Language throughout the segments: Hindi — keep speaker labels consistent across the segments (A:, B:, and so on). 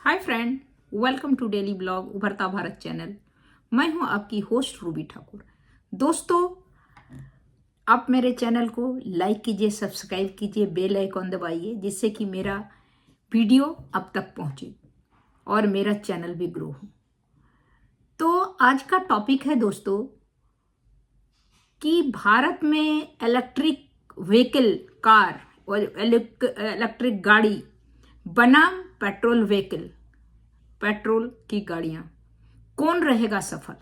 A: Hi friend, welcome to daily blog Ubharta Bharat channel. मैं हूं आपकी होस्ट रूबी ठाकुर। दोस्तों, आप मेरे चैनल को लाइक कीजिए, सब्सक्राइब कीजिए, बेल आइकॉन दबाइए जिससे कि मेरा वीडियो अब तक पहुंचे और मेरा चैनल भी ग्रो हो। तो आज का टॉपिक है दोस्तों कि भारत में इलेक्ट्रिक व्हीकल कार और इलेक्ट्रिक गाड़ी बनाम पेट्रोल व्हीकल, पेट्रोल की गाड़ियां, कौन रहेगा सफल।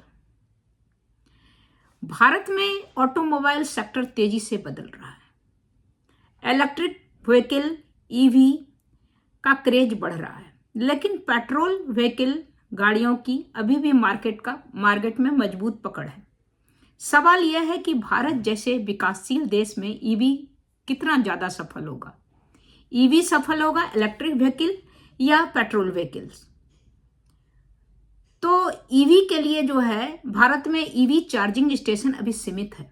A: भारत में ऑटोमोबाइल सेक्टर तेजी से बदल रहा है। इलेक्ट्रिक व्हीकल ईवी का क्रेज बढ़ रहा है, लेकिन पेट्रोल व्हीकल गाड़ियों की अभी भी मार्केट में मजबूत पकड़ है। सवाल यह है कि भारत जैसे विकासशील देश में ईवी कितना ज्यादा सफल होगा। ईवी सफल होगा, इलेक्ट्रिक व्हीकल या पेट्रोल व्हीकल्स। तो ईवी के लिए जो है, भारत में ईवी चार्जिंग स्टेशन अभी सीमित है,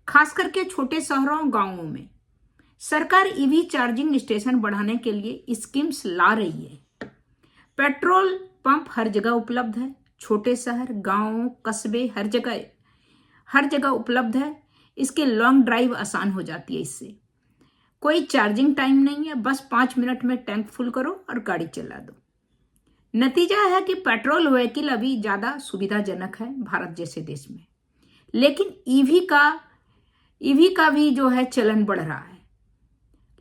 A: खास करके छोटे शहरों गांवों में। सरकार ईवी चार्जिंग स्टेशन बढ़ाने के लिए स्कीम्स ला रही है। पेट्रोल पंप हर जगह उपलब्ध है, छोटे शहर, गांव, कस्बे, हर जगह उपलब्ध है। इसके लॉन्ग ड्राइव आसान हो जाती है। इससे कोई चार्जिंग टाइम नहीं है, बस 5 मिनट में टैंक फुल करो और गाड़ी चला दो। नतीजा है कि पेट्रोल व्हीकल अभी ज्यादा सुविधाजनक है भारत जैसे देश में, लेकिन ईवी का भी जो है चलन बढ़ रहा है।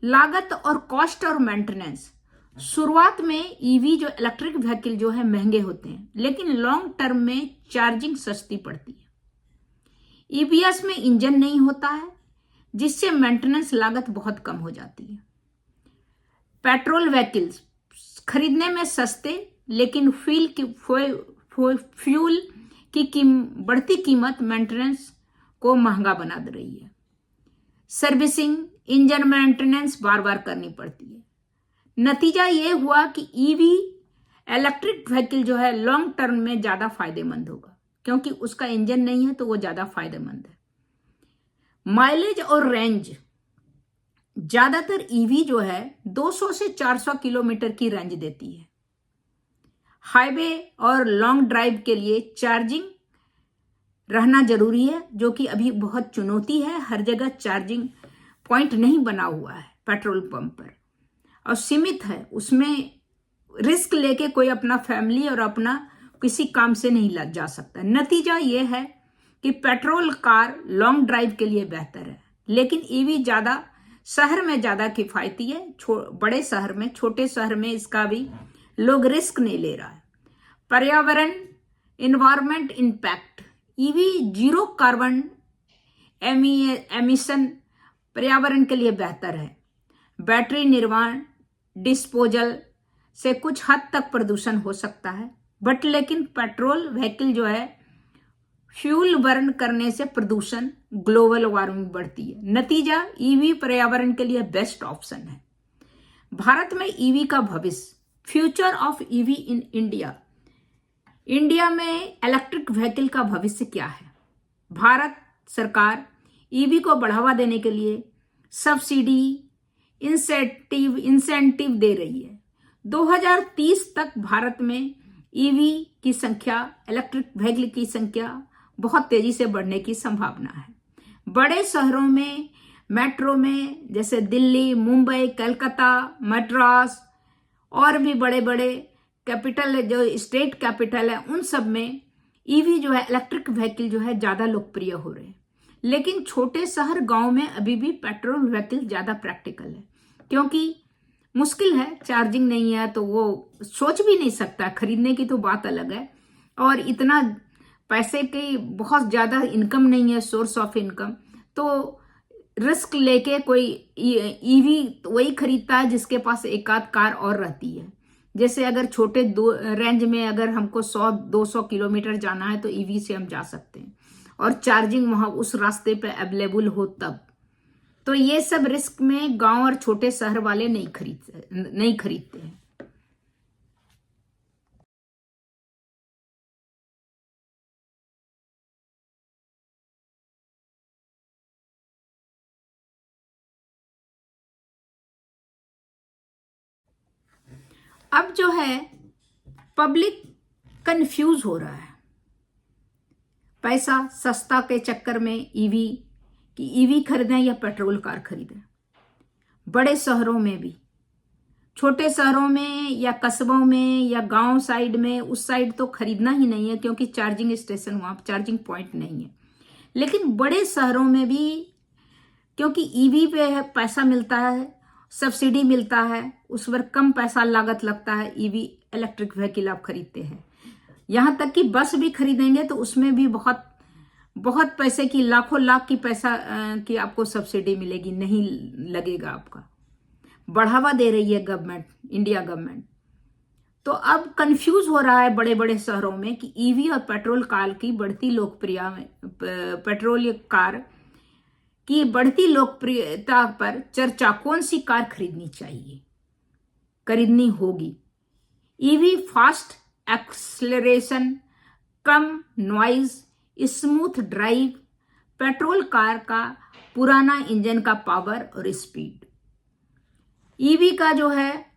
A: लागत और कॉस्ट और मेंटेनेंस, शुरुआत में ईवी जो इलेक्ट्रिक व्हीकल जो है महंगे होते हैं, लेकिन लॉन्ग टर्म में चार्जिंग सस्ती पड़ती है। ईवीएस में इंजन नहीं होता है, जिससे मेंटेनेंस लागत बहुत कम हो जाती है। पेट्रोल व्हीकल्स खरीदने में सस्ते, लेकिन फ्यूल की बढ़ती कीमत मेंटेनेंस को महंगा बना दे रही है। सर्विसिंग, इंजन मेंटेनेंस बार बार करनी पड़ती है। नतीजा ये हुआ कि ईवी इलेक्ट्रिक व्हीकल जो है लॉन्ग टर्म में ज्यादा फायदेमंद होगा, क्योंकि उसका इंजन नहीं है तो वो ज्यादा फायदेमंद है। माइलेज और रेंज, ज्यादातर ईवी जो है 200 से 400 किलोमीटर की रेंज देती है। हाईवे और लॉन्ग ड्राइव के लिए चार्जिंग रहना जरूरी है, जो कि अभी बहुत चुनौती है। हर जगह चार्जिंग पॉइंट नहीं बना हुआ है पेट्रोल पंप पर, और सीमित है। उसमें रिस्क लेके कोई अपना फैमिली और अपना किसी काम से नहीं जा सकता। नतीजा यह है कि पेट्रोल कार लॉन्ग ड्राइव के लिए बेहतर है, लेकिन ईवी ज्यादा शहर में ज्यादा किफायती है। बड़े शहर में, छोटे शहर में इसका भी लोग रिस्क नहीं ले रहा है। पर्यावरण, environment impact, EV zero carbon emission पर्यावरण के लिए बेहतर है। बैटरी निर्माण, डिस्पोजल से कुछ हद तक प्रदूषण हो सकता है, बट लेकिन पेट्रोल व्हीकल जो है फ्यूल बर्न करने से प्रदूषण, ग्लोबल वार्मिंग बढ़ती है। नतीजा, ईवी पर्यावरण के लिए बेस्ट ऑप्शन है। भारत में ईवी का भविष्य, future of EV in India. India में इलेक्ट्रिक व्हीकल का भविष्य क्या है। भारत सरकार ईवी को बढ़ावा देने के लिए सब्सिडी, इंसेंटिव दे रही है। 2030 तक भारत में ईवी की संख्या, इलेक्ट्रिक व्हीकल की संख्या बहुत तेजी से बढ़ने की संभावना है। बड़े शहरों में, मेट्रो में, जैसे दिल्ली, मुंबई, कलकत्ता, मद्रास और भी बड़े बड़े कैपिटल, जो स्टेट कैपिटल है, उन सब में ईवी जो है, इलेक्ट्रिक व्हीकल जो है ज्यादा लोकप्रिय हो रहे हैं। लेकिन छोटे शहर, गांव में अभी भी पेट्रोल व्हीकल ज्यादा प्रैक्टिकल है, क्योंकि मुश्किल है, चार्जिंग नहीं है तो वो सोच भी नहीं सकता। खरीदने की तो बात अलग है, और इतना पैसे की बहुत ज्यादा इनकम नहीं है, सोर्स ऑफ इनकम। तो रिस्क लेके कोई ईवी वही खरीदता है जिसके पास एक आध कार और रहती है। जैसे अगर छोटे रेंज में अगर हमको 100-200 किलोमीटर जाना है तो ईवी से हम जा सकते हैं, और चार्जिंग वहां उस रास्ते पे अवेलेबल हो तब। तो ये सब रिस्क में गांव और छोटे शहर वाले नहीं खरीदते हैं। अब जो है, पब्लिक कंफ्यूज हो रहा है, पैसा सस्ता के चक्कर में ईवी खरीदें या पेट्रोल कार खरीदें। बड़े शहरों में भी, छोटे शहरों में या कस्बों में या गांव साइड में, उस साइड तो खरीदना ही नहीं है क्योंकि चार्जिंग स्टेशन, वहां चार्जिंग पॉइंट नहीं है। लेकिन बड़े शहरों में भी क्योंकि ईवी पे पैसा मिलता है, सब्सिडी मिलता है, उस पर कम पैसा लागत लगता है, ईवी इलेक्ट्रिक व्हीकल आप खरीदते हैं। यहाँ तक कि बस भी खरीदेंगे तो उसमें भी बहुत बहुत पैसे की, लाखों लाख की पैसा की आपको सब्सिडी मिलेगी, नहीं लगेगा आपका। बढ़ावा दे रही है गवर्नमेंट, इंडिया गवर्नमेंट। तो अब कंफ्यूज हो रहा है बड़े बड़े शहरों में कि ईवी और पेट्रोल कार की बढ़ती लोकप्रियता में, पेट्रोल कार की बढ़ती लोकप्रियता पर चर्चा, कौन सी कार खरीदनी चाहिए, खरीदनी होगी। ईवी फास्ट एक्सेलरेशन, कम noise, smooth drive, petrol car का पुराना इंजन का पावर और स्पीड। ईवी का जो है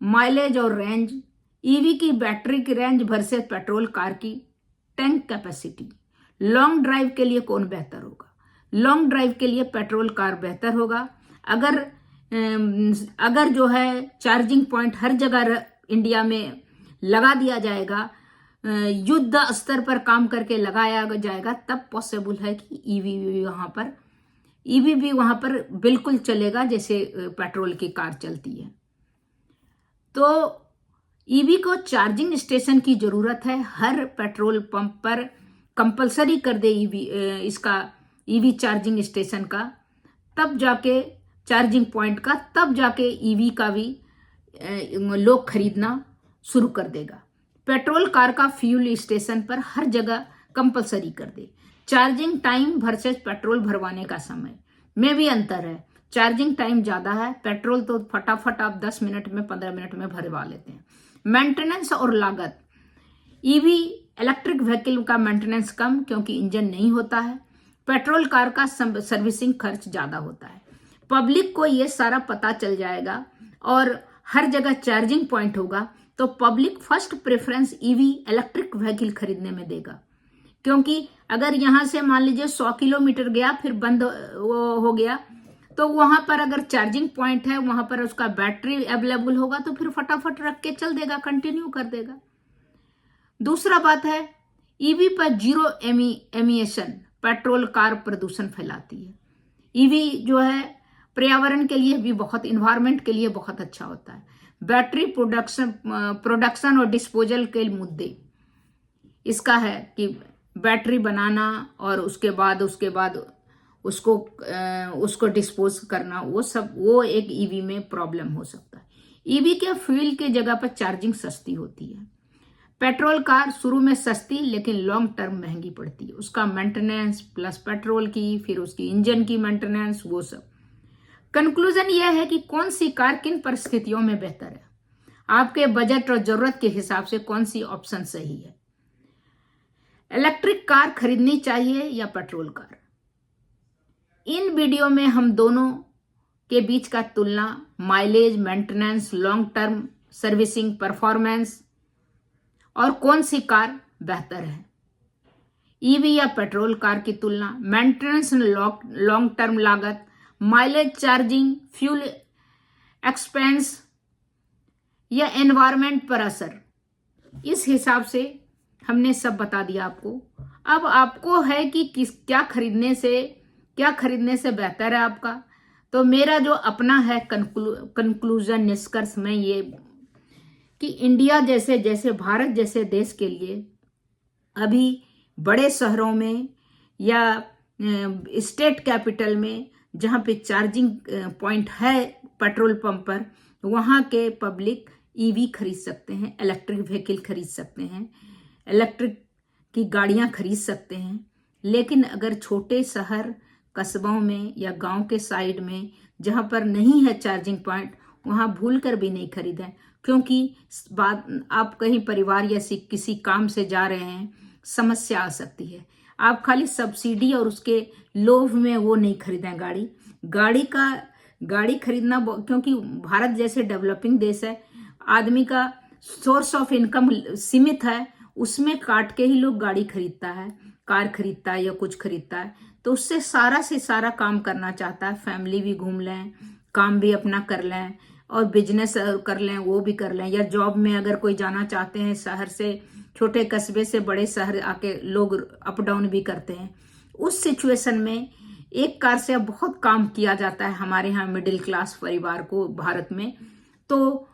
A: माइलेज और रेंज, ईवी की बैटरी की रेंज वर्सेस पेट्रोल कार की टैंक कैपेसिटी। लॉन्ग ड्राइव के लिए कौन बेहतर होगा? लॉन्ग ड्राइव के लिए पेट्रोल कार बेहतर होगा। अगर जो है चार्जिंग पॉइंट हर जगह इंडिया में लगा दिया जाएगा, युद्ध स्तर पर काम करके लगाया जाएगा, तब पॉसिबल है कि ईवी भी वहां पर बिल्कुल चलेगा जैसे पेट्रोल की कार चलती है। तो ईवी को चार्जिंग स्टेशन की जरूरत है, हर पेट्रोल पंप पर कंपलसरी कर दे ईवी चार्जिंग स्टेशन का, तब जाके चार्जिंग पॉइंट का, तब जाके ईवी का भी लोग खरीदना शुरू कर देगा। पेट्रोल कार का फ्यूल स्टेशन पर हर जगह कंपलसरी कर दे। चार्जिंग टाइम वर्सेस पेट्रोल भरवाने का समय में भी अंतर है। चार्जिंग टाइम ज्यादा है, पेट्रोल तो फटाफट आप 10 मिनट में 15 मिनट में भरवा लेते हैं। मेंटेनेंस और लागत, ईवी इलेक्ट्रिक व्हीकल का मेंटेनेंस कम क्योंकि इंजन नहीं होता है, पेट्रोल कार का सर्विसिंग खर्च ज्यादा होता है। पब्लिक को ये सारा पता चल जाएगा और हर जगह चार्जिंग पॉइंट होगा तो public first preference EV electric vehicle खरीदने में देगा। क्योंकि अगर यहां से मान लीजिए 100 किलोमीटर गया फिर बंद हो गया, तो वहां पर अगर चार्जिंग पॉइंट है, वहां पर उसका बैटरी अवेलेबल होगा तो फिर फटाफट रख के चल देगा, कंटिन्यू कर देगा। दूसरा बात है, ईवी पर जीरो एमिशन, पेट्रोल कार प्रदूषण फैलाती है। ईवी जो है पर्यावरण के लिए भी बहुत, इन्वायरमेंट के लिए बहुत अच्छा होता है। बैटरी प्रोडक्शन और डिस्पोजल के मुद्दे इसका है कि बैटरी बनाना और उसके बाद उसको डिस्पोज करना, वो एक ईवी में प्रॉब्लम हो सकता है। ईवी के फ्यूल के जगह पर चार्जिंग सस्ती होती है। पेट्रोल कार शुरू में सस्ती लेकिन लॉन्ग टर्म महंगी पड़ती है। उसका मेंटेनेंस प्लस पेट्रोल की, फिर उसकी इंजन की मेंटेनेंस, वो सब। कंक्लूजन यह है कि कौन सी कार किन परिस्थितियों में बेहतर है, आपके बजट और जरूरत के हिसाब से कौन सी ऑप्शन सही है। इलेक्ट्रिक कार खरीदनी चाहिए या पेट्रोल कार? इन वीडियो में हम दोनों के बीच का तुलना, mileage, maintenance, long term servicing, performance और कौन सी कार बेहतर है, ईवी या पेट्रोल कार की तुलना, मेंटेनेंस, लॉन्ग टर्म लागत, माइलेज, चार्जिंग, फ्यूल एक्सपेंस या एनवायरनमेंट पर असर, इस हिसाब से हमने सब बता दिया आपको। अब आपको है कि क्या खरीदने से बेहतर है आपका। तो मेरा जो अपना है कंक्लूजन, निष्कर्ष में ये कि इंडिया जैसे भारत जैसे देश के लिए अभी बड़े शहरों में या स्टेट कैपिटल में जहाँ पे चार्जिंग पॉइंट है पेट्रोल पंप पर, वहाँ के पब्लिक ईवी खरीद सकते हैं, इलेक्ट्रिक व्हीकल खरीद सकते हैं, इलेक्ट्रिक की गाड़ियाँ खरीद सकते हैं। लेकिन अगर छोटे शहर, कस्बों में या गांव के साइड में जहाँ पर नहीं है चार्जिंग पॉइंट, वहाँ भूल कर भी नहीं खरीदें। क्योंकि आप कहीं परिवार या किसी काम से जा रहे हैं, समस्या आ सकती है। आप खाली सब्सिडी और उसके लोभ में वो नहीं खरीदें गाड़ी खरीदना, क्योंकि भारत जैसे डेवलपिंग देश है, आदमी का सोर्स ऑफ इनकम सीमित है, उसमें काट के ही लोग गाड़ी खरीदता है, कार खरीदता है या कुछ खरीदता है। तो उससे सारा से सारा काम करना चाहता है, फैमिली भी घूम लें, काम भी अपना कर लें और बिजनेस कर लें, वो भी कर लें, या जॉब में अगर कोई जाना चाहते हैं, शहर से, छोटे कस्बे से बड़े शहर आके लोग अप डाउन भी करते हैं। उस सिचुएशन में एक कार से अब बहुत काम किया जाता है हमारे यहाँ मिडिल क्लास परिवार को भारत में। तो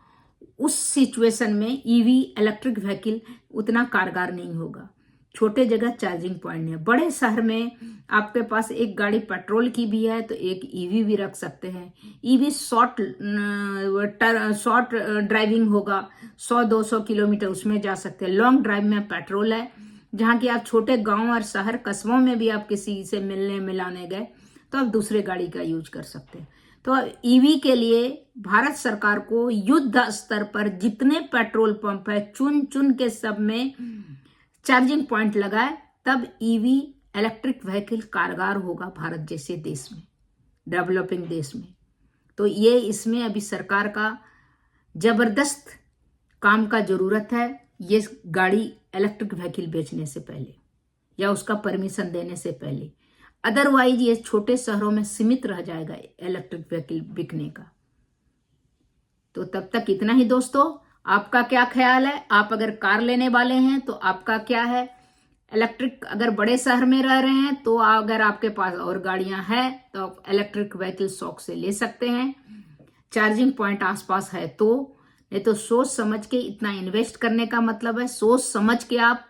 A: उस सिचुएशन में ईवी इलेक्ट्रिक व्हीकल उतना कारगर नहीं होगा। छोटे जगह चार्जिंग पॉइंट है, बड़े शहर में आपके पास एक गाड़ी पेट्रोल की भी है तो एक ईवी भी रख सकते हैं। ईवी शॉर्ट ड्राइविंग होगा, 100-200 किलोमीटर उसमें जा सकते हैं। लॉन्ग ड्राइव में पेट्रोल है, जहाँ की आप छोटे गांव और शहर कस्बों में भी आप किसी से मिलने मिलाने गए तो आप दूसरे गाड़ी का यूज कर सकते हैं। तो ईवी के लिए भारत सरकार को युद्ध स्तर पर जितने पेट्रोल पंप है चुन चुन के सब में चार्जिंग पॉइंट लगाए, तब ईवी इलेक्ट्रिक व्हीकल कारगर होगा भारत जैसे देश में, डेवलपिंग देश में। तो ये इसमें अभी सरकार का जबरदस्त काम का जरूरत है, ये गाड़ी इलेक्ट्रिक व्हीकल बेचने से पहले या उसका परमिशन देने से पहले। अदरवाइज ये छोटे शहरों में सीमित रह जाएगा इलेक्ट्रिक व्हीकल बिकने का। तो तब तक इतना ही दोस्तों। आपका क्या ख्याल है? आप अगर कार लेने वाले हैं तो आपका क्या है? इलेक्ट्रिक अगर बड़े शहर में रह रहे हैं तो अगर आपके पास और गाड़ियां हैं तो आप इलेक्ट्रिक व्हीकल शौक से ले सकते हैं। चार्जिंग पॉइंट आसपास है तो, नहीं तो सोच समझ के इतना इन्वेस्ट करने का मतलब है सोच समझ के आप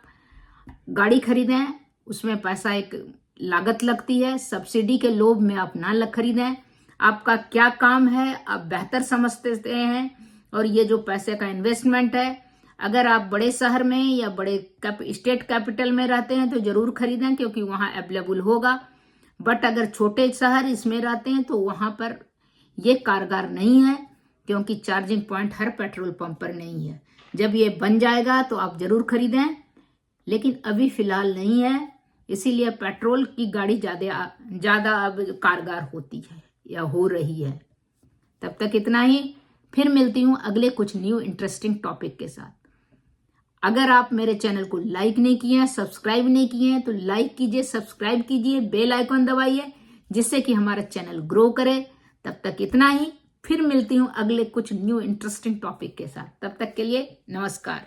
A: गाड़ी खरीदें। उसमें पैसा एक लागत लगती है, सब्सिडी के लोभ में आप ना खरीदें। आपका क्या काम है आप बेहतर समझते हैं, और ये जो पैसे का इन्वेस्टमेंट है, अगर आप बड़े शहर में या बड़े स्टेट कैपिटल में रहते हैं तो जरूर खरीदें क्योंकि वहां अवेलेबल होगा। बट अगर छोटे शहर इसमें रहते हैं तो वहां पर ये कारगर नहीं है क्योंकि चार्जिंग पॉइंट हर पेट्रोल पंप पर नहीं है। जब ये बन जाएगा तो आप जरूर खरीदें, लेकिन अभी फिलहाल नहीं है, इसीलिए पेट्रोल की गाड़ी ज्यादा अब कारगर होती है या हो रही है। तब तक इतना ही, फिर मिलती हूं अगले कुछ न्यू इंटरेस्टिंग टॉपिक के साथ। अगर आप मेरे चैनल को लाइक नहीं किए हैं, सब्सक्राइब नहीं किए हैं तो लाइक कीजिए, सब्सक्राइब कीजिए, बेल आइकन दबाइए जिससे कि हमारा चैनल ग्रो करे। तब तक इतना ही, फिर मिलती हूं अगले कुछ न्यू इंटरेस्टिंग टॉपिक के साथ। तब तक के लिए नमस्कार।